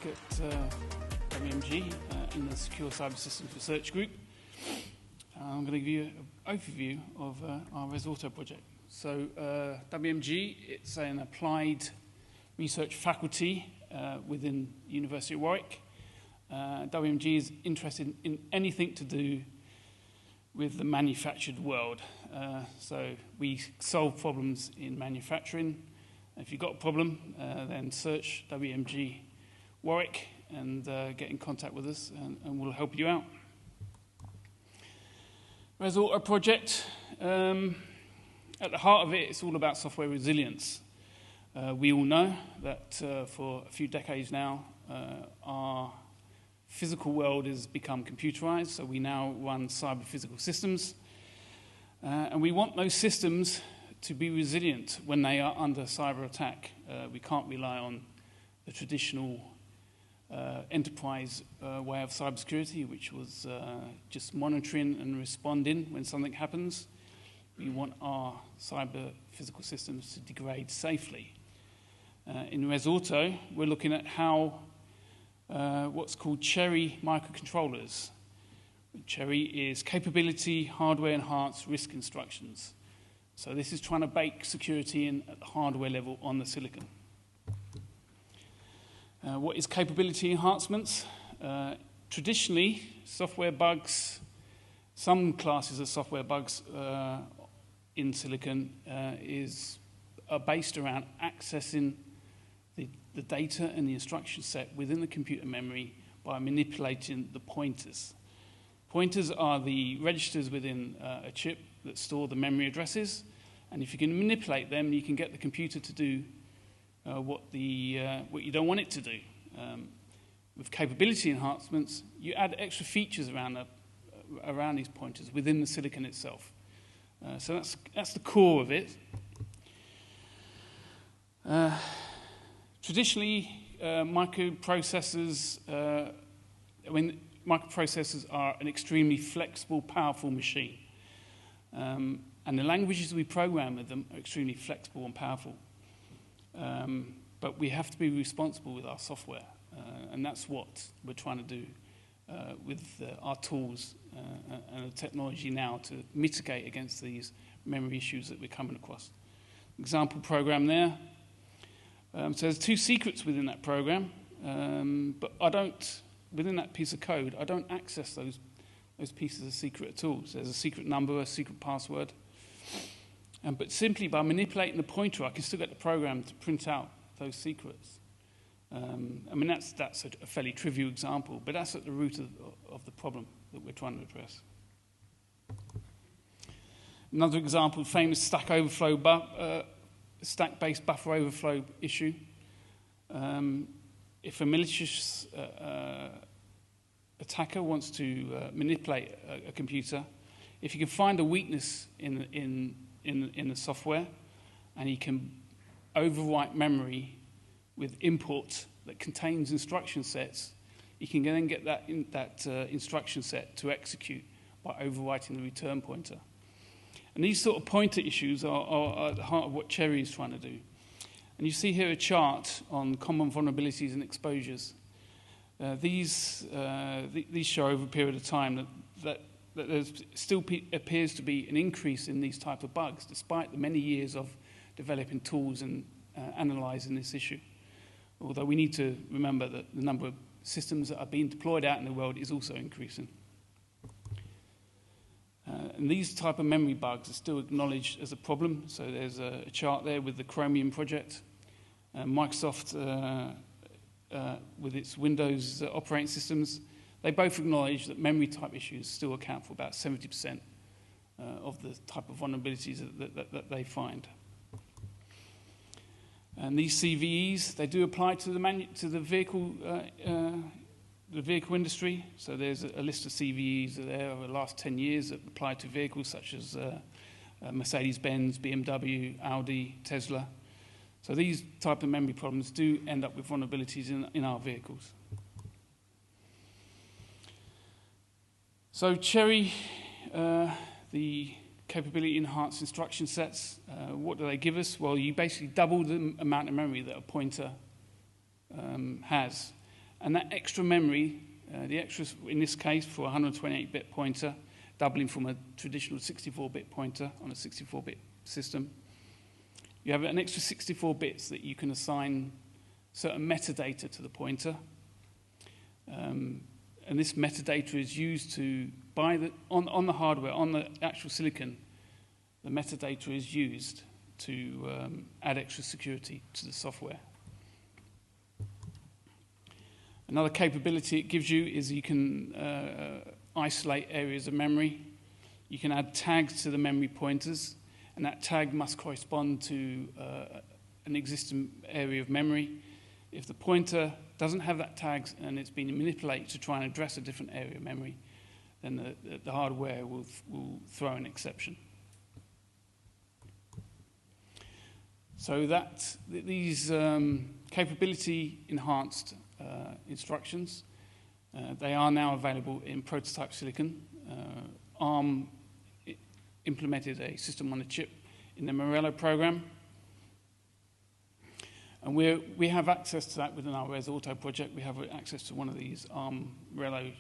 at WMG in the Secure Cyber Systems Research Group. I'm going to give you an overview of our ResAuto project. So WMG, it's an applied research faculty within University of Warwick. WMG is interested in anything to do with the manufactured world. So we solve problems in manufacturing. If you've got a problem, then search WMG Warwick and get in contact with us, and we'll help you out. ResAuto project, at the heart of it, it's all about software resilience. We all know that for a few decades now, our physical world has become computerized, so we now run cyber-physical systems. And we want those systems to be resilient when they are under cyber attack. We can't rely on the traditional enterprise way of cybersecurity, which was just monitoring and responding when something happens. We want our cyber-physical systems to degrade safely. In ResAuto, we're looking at how what's called Cherry microcontrollers. Cherry is capability, hardware enhanced risk instructions. So this is trying to bake security in at the hardware level on the silicon. What is capability enhancements? Traditionally, software bugs, some classes of software bugs in silicon are based around accessing the data and the instruction set within the computer memory by manipulating the pointers. Pointers are the registers within a chip that store the memory addresses, and if you can manipulate them, you can get the computer to do what you don't want it to do. With capability enhancements, you add extra features around these pointers within the silicon itself. So that's the core of it. Traditionally, microprocessors are an extremely flexible, powerful machine. And the languages we program with them are extremely flexible and powerful. But we have to be responsible with our software. And that's what we're trying to do with our tools and the technology now to mitigate against these memory issues that we're coming across. Example program there. So there's two secrets within that program, but within that piece of code, I don't access those pieces of secret at all. So there's a secret number, a secret password. But simply by manipulating the pointer, I can still get the program to print out those secrets. I mean, that's a fairly trivial example, but that's at the root of the problem that we're trying to address. Another example, famous stack-based buffer overflow issue. If a malicious attacker wants to manipulate a computer, if he can find a weakness in the software, and he can overwrite memory with input that contains instruction sets, he can then get that instruction set to execute by overwriting the return pointer. And these sort of pointer issues are at the heart of what Cherry is trying to do. And you see here a chart on common vulnerabilities and exposures. These show over a period of time that there still appears to be an increase in these type of bugs, despite the many years of developing tools and analysing this issue. Although we need to remember that the number of systems that are being deployed out in the world is also increasing. And these type of memory bugs are still acknowledged as a problem. So there's a chart there with the Chromium project. Microsoft, with its Windows operating systems, they both acknowledge that memory type issues still account for about 70% of the type of vulnerabilities that they find. And these CVEs, they do apply to the vehicle industry. So there's a list of CVEs there over the last 10 years that apply to vehicles such as Mercedes-Benz, BMW, Audi, Tesla. So these type of memory problems do end up with vulnerabilities in our vehicles. So Cherry, the capability enhanced instruction sets, what do they give us? Well, you basically double the amount of memory that a pointer has. And that extra memory, the extra, in this case, for a 128-bit pointer, doubling from a traditional 64-bit pointer on a 64-bit system, you have an extra 64 bits that you can assign certain metadata to the pointer. And this metadata is used to, on the hardware, on the actual silicon, the metadata is used to add extra security to the software. Another capability it gives you is you can isolate areas of memory. You can add tags to the memory pointers, and that tag must correspond to an existing area of memory. If the pointer doesn't have that tag and it's been manipulated to try and address a different area of memory, then the hardware will throw an exception. So these capability-enhanced instructions, they are now available in prototype silicon. ARM implemented a system on a chip in the Morello program. And we have access to that within our Res Auto project. We have access to one of these ARM Morello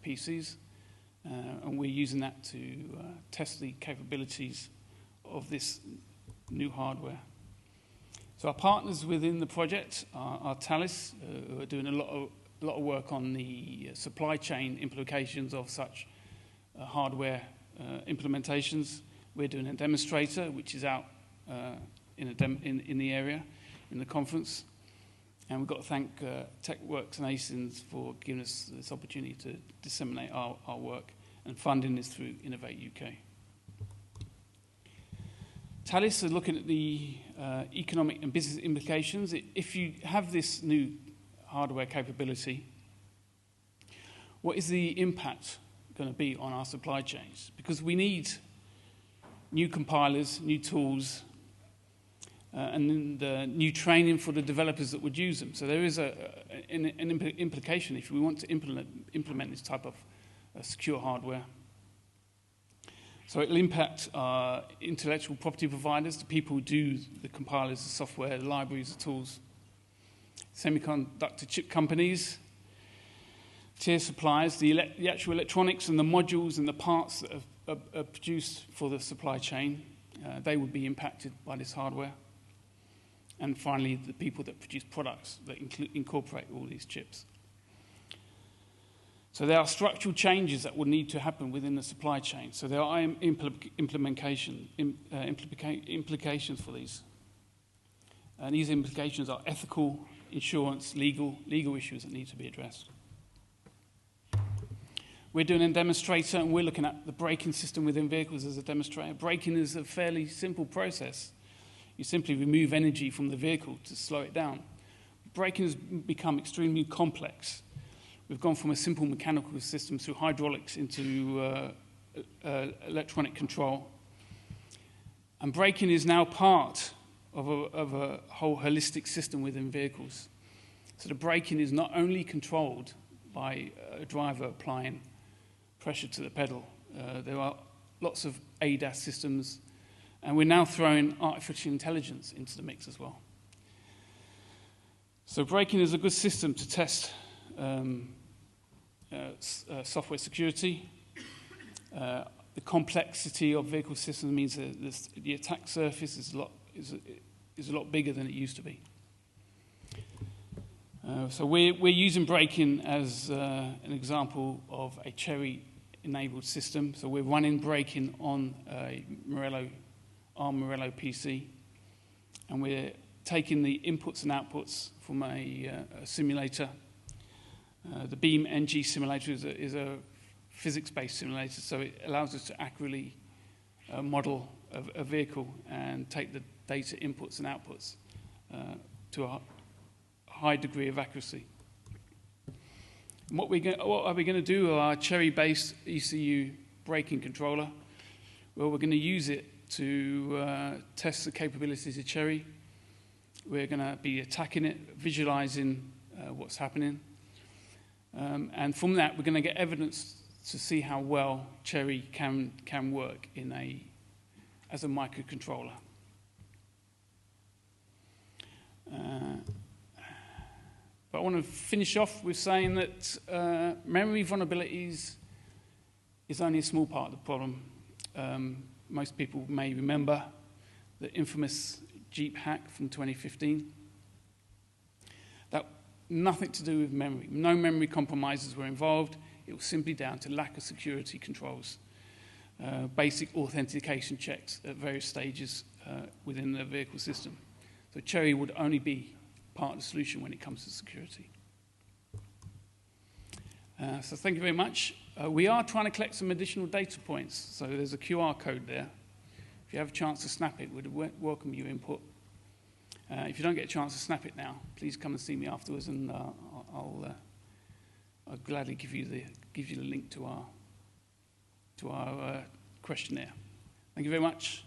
PCs. And we're using that to test the capabilities of this new hardware. So our partners within the project are Thales, who are doing a lot of work on the supply chain implications of such hardware implementations. We're doing a demonstrator, which is out in the area, in the conference. And we've got to thank TechWorks and AESIN for giving us this opportunity to disseminate our work, and funding is through Innovate UK. Thales are looking at the economic and business implications. If you have this new hardware capability, what is the impact going to be on our supply chains? Because we need new compilers, new tools, and new training for the developers that would use them. So there is an implication if we want to implement this type of secure hardware. So it will impact our intellectual property providers, the people who do the compilers, the software, the libraries, the tools, semiconductor chip companies, tier suppliers, the actual electronics and the modules and the parts that are produced for the supply chain. They would be impacted by this hardware. And finally, the people that produce products that incorporate all these chips. So there are structural changes that will need to happen within the supply chain. So there are implications for these. And these implications are ethical, insurance, legal issues that need to be addressed. We're doing a demonstrator, and we're looking at the braking system within vehicles as a demonstrator. Braking is a fairly simple process. You simply remove energy from the vehicle to slow it down. Braking has become extremely complex. We've gone from a simple mechanical system through hydraulics into electronic control. And braking is now part of a whole holistic system within vehicles. So the braking is not only controlled by a driver applying pressure to the pedal. There are lots of ADAS systems, and we're now throwing artificial intelligence into the mix as well. So braking is a good system to test software security. The complexity of vehicle systems means that the attack surface is a lot bigger than it used to be. So we're using braking as an example of a Cherry-enabled system. So we're running braking on a ARM Morello PC, and we're taking the inputs and outputs from a simulator. The Beam NG simulator is a physics-based simulator, so it allows us to accurately model a vehicle and take the data inputs and outputs to a high degree of accuracy. And what are we going to do with our Cherry-based ECU braking controller? Well, we're going to use it to test the capabilities of Cherry. We're going to be attacking it, visualizing what's happening. And from that, we're going to get evidence to see how well Cherry can work as a But I want to finish off with saying that memory vulnerabilities is only a small part of the problem. Most people may remember the infamous Jeep hack from 2015. That nothing to do with memory. No memory compromises were involved. It was simply down to lack of security controls, basic authentication checks at various stages within the vehicle system. So Cherry would only be part of the solution when it comes to security. So thank you very much. We are trying to collect some additional data points. So there's a QR code there. If you have a chance to snap it, we'd welcome your input. If you don't get a chance to snap it now, please come and see me afterwards, and I'll gladly give you the link to our questionnaire. Thank you very much.